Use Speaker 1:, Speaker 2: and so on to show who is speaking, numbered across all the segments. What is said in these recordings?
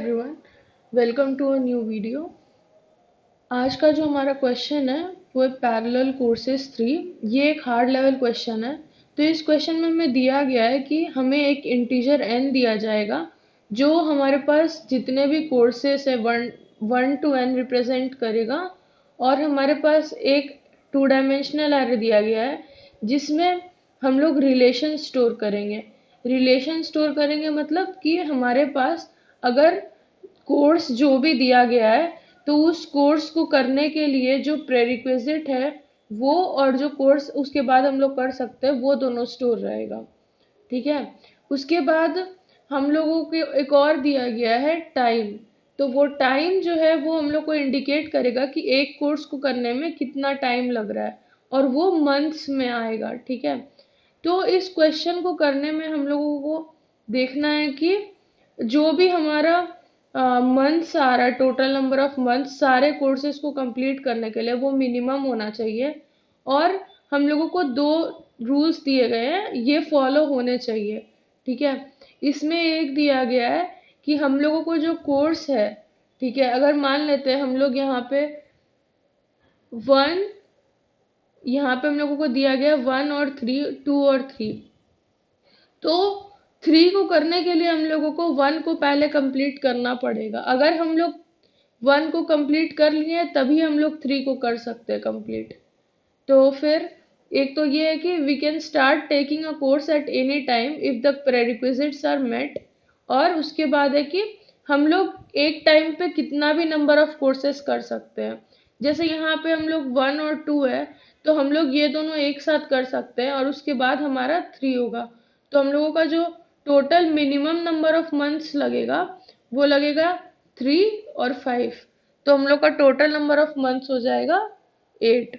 Speaker 1: Everyone, welcome to a new video. आज का जो हमारा क्वेश्चन है वो है पैरेलल कोर्सेज 3। ये एक हार्ड लेवल क्वेश्चन है। तो इस क्वेश्चन में हमें दिया गया है कि हमें एक इंटीजर n दिया जाएगा जो हमारे पास जितने भी कोर्सेस है वन टू n रिप्रेजेंट करेगा, और हमारे पास एक टू डायमेंशनल एरे दिया गया है जिसमें हम लोग रिलेशन स्टोर करेंगे। रिलेशन स्टोर करेंगे मतलब कि हमारे पास अगर कोर्स जो भी दिया गया है तो उस कोर्स को करने के लिए जो प्रेरिक्विजिट है वो, और जो कोर्स उसके बाद हम लोग कर सकते हैं वो दोनों स्टोर रहेगा। ठीक है। उसके बाद हम लोगों को एक और दिया गया है टाइम। तो वो टाइम जो है वो हम लोग को इंडिकेट करेगा कि एक कोर्स को करने में कितना टाइम लग रहा है, और वो मंथ्स में आएगा। ठीक है। तो इस क्वेश्चन को करने में हम लोगों को देखना है कि जो भी हमारा मंथ्स आ रहा है, टोटल नंबर ऑफ मंथ्स सारे कोर्सेज को कंप्लीट करने के लिए वो मिनिमम होना चाहिए। और हम लोगों को दो रूल्स दिए गए हैं, ये फॉलो होने चाहिए। ठीक है। इसमें एक दिया गया है कि हम लोगों को जो कोर्स है, ठीक है, अगर मान लेते हैं हम लोग यहाँ पे वन, यहाँ पे हम लोगों को दिया गया 1 और 3, 2 और 3। तो 3 को करने के लिए हम लोगों को 1 को पहले कंप्लीट करना पड़ेगा। अगर हम लोग 1 को कंप्लीट कर लिए तभी हम लोग 3 को कर सकते हैं कंप्लीट। तो फिर एक तो ये है कि we can start taking a course at any time if the prerequisites are met. और उसके बाद है कि हम लोग एक टाइम पे कितना भी नंबर ऑफ कोर्सेज कर सकते हैं। जैसे यहाँ पे हम लोग 1 और 2 है, तो हम लोग ये दोनों एक साथ कर सकते हैं और उसके बाद हमारा 3 होगा। तो हम लोगों का जो total minimum number of months लगेगा वो लगेगा 3 और 5। तो हम लोग का टोटल नंबर ऑफ मंथ्स हो जाएगा 8।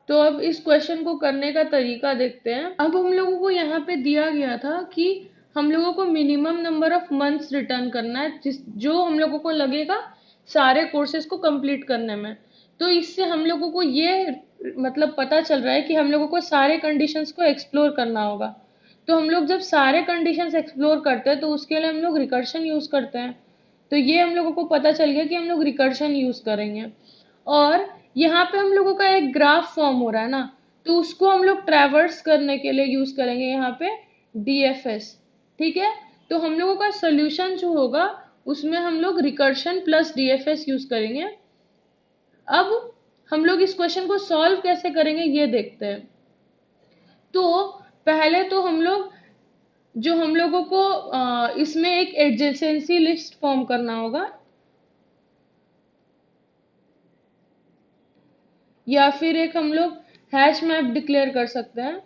Speaker 1: तो अब इस क्वेश्चन को करने का तरीका देखते हैं। अब हम लोगों को यहाँ पे दिया गया था कि हम लोगों को minimum number of months return करना है जो हम लोगों को लगेगा सारे कोर्सेज को कंप्लीट करने में। तो इससे हम लोगों को ये मतलब पता चल रहा है कि हम लोगों को सारे कंडीशंस को एक्सप्लोर करना होगा। तो हम लोग जब सारे कंडीशंस एक्सप्लोर करते हैं तो उसके लिए हम लोग रिकर्शन यूज करते हैं। तो ये हम लोगों को पता चल गया कि हम लोग रिकर्शन यूज करेंगे। और यहाँ पे हम लोगों का एक ग्राफ फॉर्म हो रहा है ना, तो उसको हम लोग ट्रैवर्स करने के लिए यूज करेंगे यहाँ पे डीएफएस। ठीक है। तो हम लोगों का सोल्यूशन जो होगा उसमें हम लोग रिकर्शन प्लस डीएफएस यूज करेंगे। अब हम लोग इस क्वेश्चन को सॉल्व कैसे करेंगे ये देखते हैं। तो पहले तो हम लोग जो हम लोगों को इसमें एक एडजेसेंसी लिस्ट फॉर्म करना होगा, या फिर एक हम लोग हैश मैप डिक्लेयर कर सकते हैं,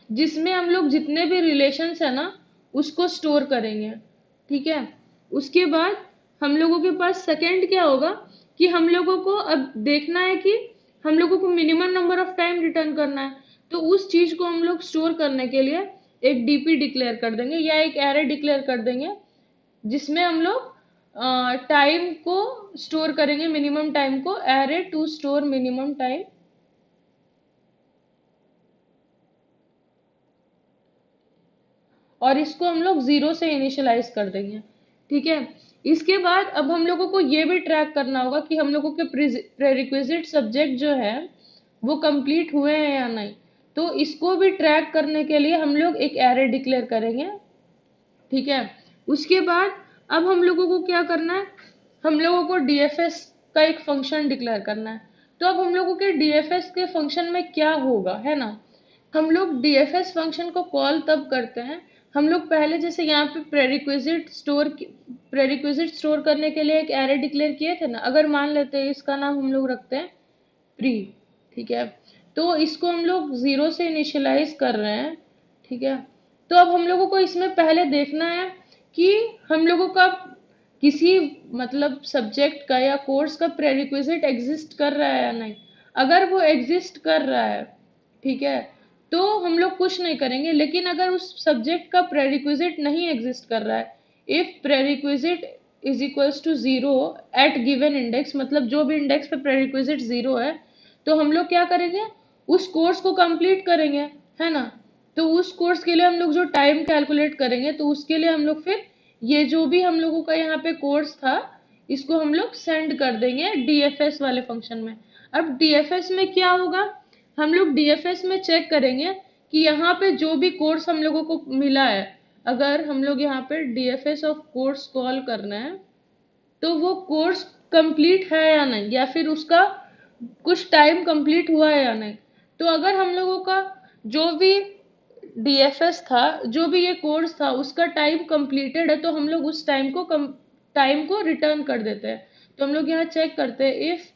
Speaker 1: जिसमें हम लोग जितने भी रिलेशंस है ना उसको स्टोर करेंगे। ठीक है। उसके बाद हम लोगों के पास सेकंड क्या होगा कि हम लोगों को अब देखना है कि हम लोगों को minimum number of time return करना है। तो उस चीज को हम लोग स्टोर करने के लिए एक डीपी डिक्लेयर कर देंगे या एक एरे डिक्लेयर कर देंगे, जिसमें हम लोग टाइम को स्टोर करेंगे, मिनिमम टाइम को, array to store minimum time. और इसको हम लोग 0 से इनिशियलाइज कर देंगे। ठीक है। इसके बाद अब हम लोगों को ये भी ट्रैक करना होगा कि हम लोगों के प्रेरिक्विजिट सब्जेक्ट जो है वो कंप्लीट हुए हैं या नहीं। तो इसको भी ट्रैक करने के लिए हम लोग एक एरे डिक्लेयर करेंगे। ठीक है। उसके बाद अब हम लोगों को क्या करना है, हम लोगों को डीएफएस का एक फंक्शन डिक्लेयर करना है। तो अब हम लोगों के डीएफएस के फंक्शन में क्या होगा, है ना, हम लोग डीएफएस फंक्शन को कॉल तब करते हैं, हम लोग पहले जैसे यहाँ पे प्रेरिक्विजिट स्टोर करने के लिए एक एरे डिक्लेयर किए थे ना। अगर मान लेते हैं इसका नाम हम लोग रखते हैं प्री। ठीक है। तो इसको हम लोग 0 से इनिशियलाइज कर रहे हैं। ठीक है। तो अब हम लोगों को इसमें पहले देखना है कि हम लोगों का किसी मतलब सब्जेक्ट का या कोर्स का प्रेरिक्विजिट एग्जिस्ट कर रहा है या नहीं। अगर वो एग्जिस्ट कर रहा है, ठीक है, तो हम लोग कुछ नहीं करेंगे। लेकिन अगर उस सब्जेक्ट का प्रेरिक्विजिट नहीं एग्जिस्ट कर रहा है, if prerequisite is equals to 0 at given index, मतलब जो भी इंडेक्स पे प्रेरिक्विजिट 0 है, तो हम लोग क्या करेंगे, उस कोर्स को कंप्लीट करेंगे, है ना। तो उस कोर्स के लिए हम लोग जो टाइम कैलकुलेट करेंगे, तो उसके लिए हम लोग फिर ये जो भी हम लोगों का यहाँ पे कोर्स था, इसको हम लोग सेंड कर देंगे डीएफएस वाले फंक्शन में। अब डीएफएस में क्या होगा, हम लोग डीएफएस में चेक करेंगे कि यहाँ पे जो भी कोर्स हम लोगों को मिला है, अगर हम लोग यहाँ पे डीएफएस ऑफ कोर्स कॉल करना है, तो वो कोर्स कंप्लीट है या नहीं, या फिर उसका कुछ टाइम कंप्लीट हुआ है या नहीं। तो अगर हम लोगों का जो भी डीएफएस था, जो भी ये कोर्स था, उसका टाइम कंप्लीटेड है, तो हम लोग उस टाइम को रिटर्न कर देते हैं। तो हम लोग यहाँ चेक करते हैं, if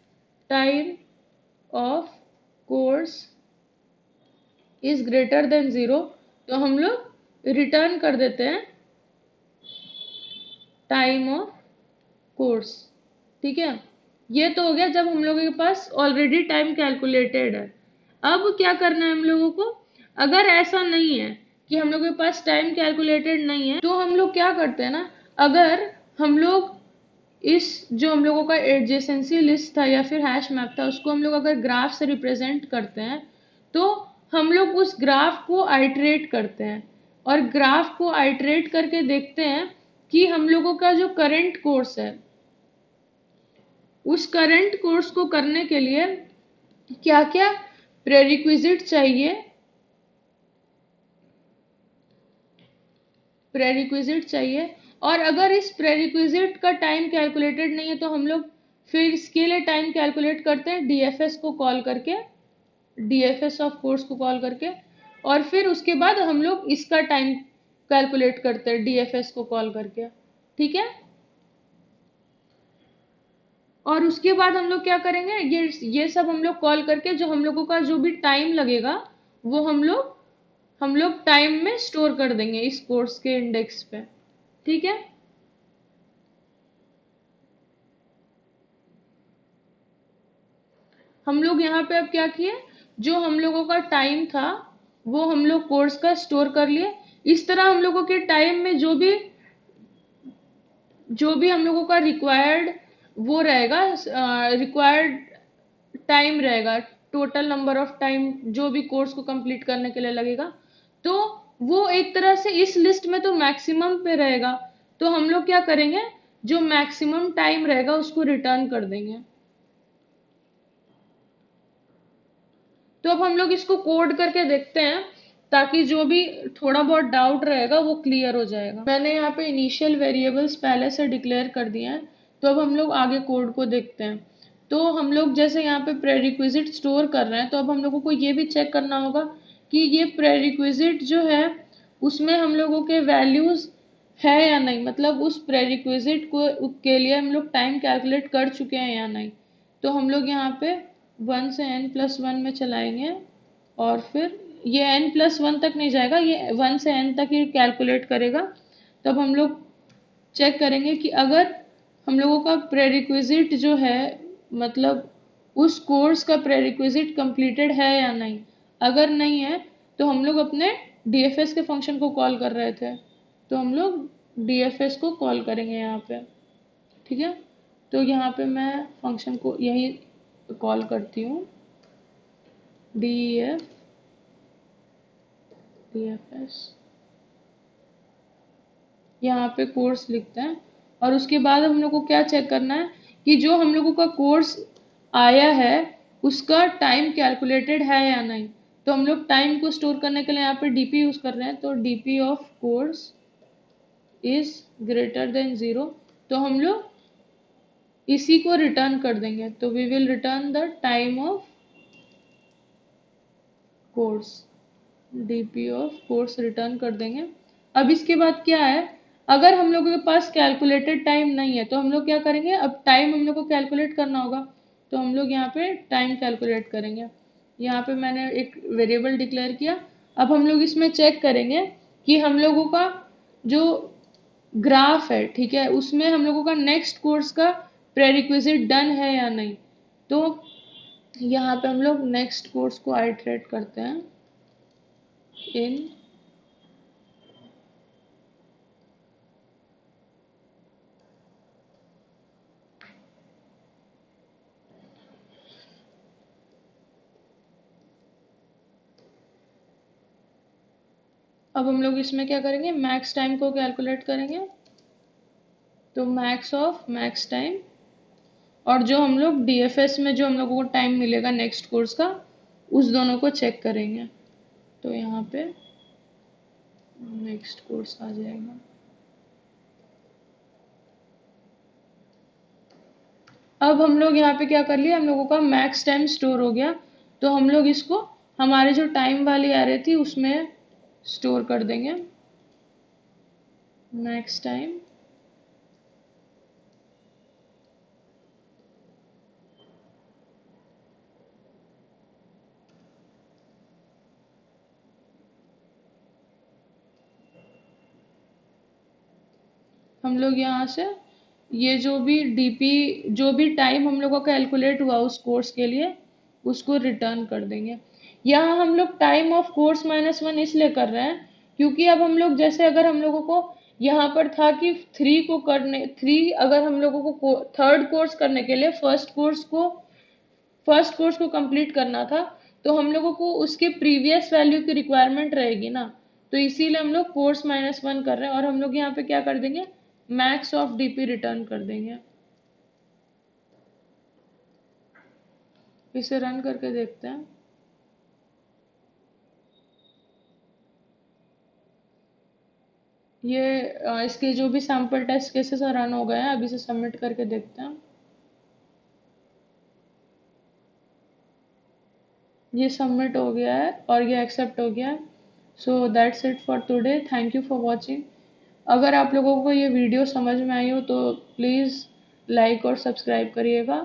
Speaker 1: time of course is greater than 0, तो हम लोग रिटर्न कर देते हैं टाइम ऑफ कोर्स। ठीक है, ये तो हो गया जब हम लोगों के पास ऑलरेडी टाइम कैलकुलेटेड है। अब क्या करना है हम लोगों को, अगर ऐसा नहीं है कि हम लोगों के पास टाइम कैलकुलेटेड नहीं है, तो हम लोग क्या करते हैं ना, अगर हम लोग इस जो हम लोगों का एडजेसेंसी लिस्ट था या फिर हैश मैप था, उसको हम लोग अगर ग्राफ से रिप्रेजेंट करते हैं, तो हम लोग उस ग्राफ को आइटरेट करते हैं, और ग्राफ को आइटरेट करके देखते हैं कि हम लोगों का जो करंट कोर्स है, उस करंट कोर्स को करने के लिए क्या क्या प्रेरिक्विजिट चाहिए, प्रेरिक्विजिट चाहिए। और अगर इस प्रेरिक्विजिट का टाइम कैलकुलेटेड नहीं है, तो हम लोग फिर इसके लिए टाइम कैलकुलेट करते हैं डीएफएस को कॉल करके, डीएफएस ऑफ कोर्स को कॉल करके, और फिर उसके बाद हम लोग इसका टाइम कैलकुलेट करते हैं डीएफएस को कॉल करके। ठीक है, और उसके बाद हम लोग क्या करेंगे, ये सब हम लोग कॉल करके जो हम लोगों का जो भी टाइम लगेगा, वो हम लोग टाइम में स्टोर कर देंगे इस कोर्स के इंडेक्स पे। ठीक है, हम लोग यहाँ पे अब क्या किए, जो हम लोगों का टाइम था वो हम लोग कोर्स का स्टोर कर लिए। इस तरह हम लोगों के टाइम में जो भी हम लोगों का रिक्वायर्ड वो रहेगा, रिक्वायर्ड टाइम रहेगा, टोटल नंबर ऑफ टाइम जो भी कोर्स को कंप्लीट करने के लिए लगेगा, तो वो एक तरह से इस लिस्ट में तो मैक्सिमम पे रहेगा। तो हम लोग क्या करेंगे, जो मैक्सिमम टाइम रहेगा उसको रिटर्न कर देंगे। तो अब हम लोग इसको कोड करके देखते हैं, ताकि जो भी थोड़ा बहुत डाउट रहेगा वो क्लियर हो जाएगा। मैंने यहाँ पे इनिशियल वेरिएबल्स पहले से डिक्लेयर कर दिए हैं, तो अब हम लोग आगे कोड को देखते हैं। तो हम लोग जैसे यहाँ पे प्रेरिक्विजिट स्टोर कर रहे हैं, तो अब हम लोगों को ये भी चेक करना होगा कि ये प्रेरिक्विजिट जो है उसमें हम लोगों के वैल्यूज है या नहीं, मतलब उस प्रेरिक्विजिट को के लिए हम लोग टाइम कैलकुलेट कर चुके हैं या नहीं। तो हम लोग यहाँ पे 1 से n+1 में चलाएंगे, और फिर ये n+1 तक नहीं जाएगा, ये 1 से n तक ही कैलकुलेट करेगा। तब हम लोग चेक करेंगे कि अगर हम लोगों का प्रेरिक्विजिट जो है, मतलब उस कोर्स का प्रेरिक्विजिट कंप्लीटेड है या नहीं। अगर नहीं है, तो हम लोग अपने डीएफएस के फंक्शन को कॉल कर रहे थे, तो हम लोग डीएफएस को कॉल करेंगे यहाँ पे। ठीक है, तो यहाँ पे मैं फंक्शन को यही कॉल करती हूँ, डीएफ डीएफएस, यहाँ पे कोर्स लिखते हैं। और उसके बाद हम लोग को क्या चेक करना है कि जो हम लोगों का कोर्स आया है उसका टाइम कैलकुलेटेड है या नहीं। तो हम लोग टाइम को स्टोर करने के लिए यहाँ पे डीपी यूज कर रहे हैं, तो DP of course is greater than 0, तो हम लोग इसी को रिटर्न कर देंगे। तो we will return the time of course, DP of course return कर देंगे। अब इसके बाद क्या है, अगर हम लोगों के पास कैलकुलेटेड टाइम नहीं है, तो हम लोग क्या करेंगे, अब टाइम हम लोग को कैलकुलेट करना होगा। तो हम लोग यहाँ पे टाइम कैलकुलेट करेंगे। यहाँ पे मैंने एक वेरिएबल डिक्लेयर किया। अब हम लोग इसमें चेक करेंगे कि हम लोगों का जो ग्राफ है, ठीक है, उसमें हम लोगों का नेक्स्ट कोर्स का प्रेरिक्विजिट डन है या नहीं। तो यहाँ पे हम लोग नेक्स्ट कोर्स को आइटरेट करते हैं इन अब हम लोग इसमें क्या करेंगे, मैक्स टाइम को कैलकुलेट करेंगे। तो मैक्स ऑफ मैक्स टाइम, और जो हम लोग डीएफएस में जो हम लोगों को टाइम मिलेगा नेक्स्ट कोर्स का, उस दोनों को चेक करेंगे। तो यहाँ पे नेक्स्ट कोर्स आ जाएगा। अब हम लोग यहाँ पे क्या कर लिया, हम लोगों का मैक्स टाइम स्टोर हो गया। तो हम लोग इसको हमारे जो टाइम वाली एरे थी उसमें स्टोर कर देंगे, मैक्स टाइम। हम लोग यहाँ से ये जो भी डीपी, जो भी टाइम हम लोग का कैलकुलेट हुआ उस कोर्स के लिए, उसको रिटर्न कर देंगे। यहाँ हम लोग टाइम ऑफ कोर्स -1 इसलिए कर रहे हैं क्योंकि अब हम लोग जैसे अगर हम लोगों को यहाँ पर था कि थ्री अगर हम लोगों को थर्ड कोर्स करने के लिए फर्स्ट कोर्स को कंप्लीट करना था, तो हम लोगों को उसके प्रीवियस वैल्यू की रिक्वायरमेंट रहेगी ना। तो इसीलिए हम लोग कोर्स -1 कर रहे हैं, और हम लोग यहाँ पे क्या कर देंगे, मैक्स ऑफ डीपी रिटर्न कर देंगे। इसे रन करके देखते हैं। ये इसके जो भी सैंपल टेस्ट केसेस रन हो गए हैं, अभी से सबमिट करके देखते हैं। ये सबमिट हो गया है और ये एक्सेप्ट हो गया है। So that's it for today, thank you for watching. अगर आप लोगों को ये वीडियो समझ में आई हो तो प्लीज़ लाइक और सब्सक्राइब करिएगा।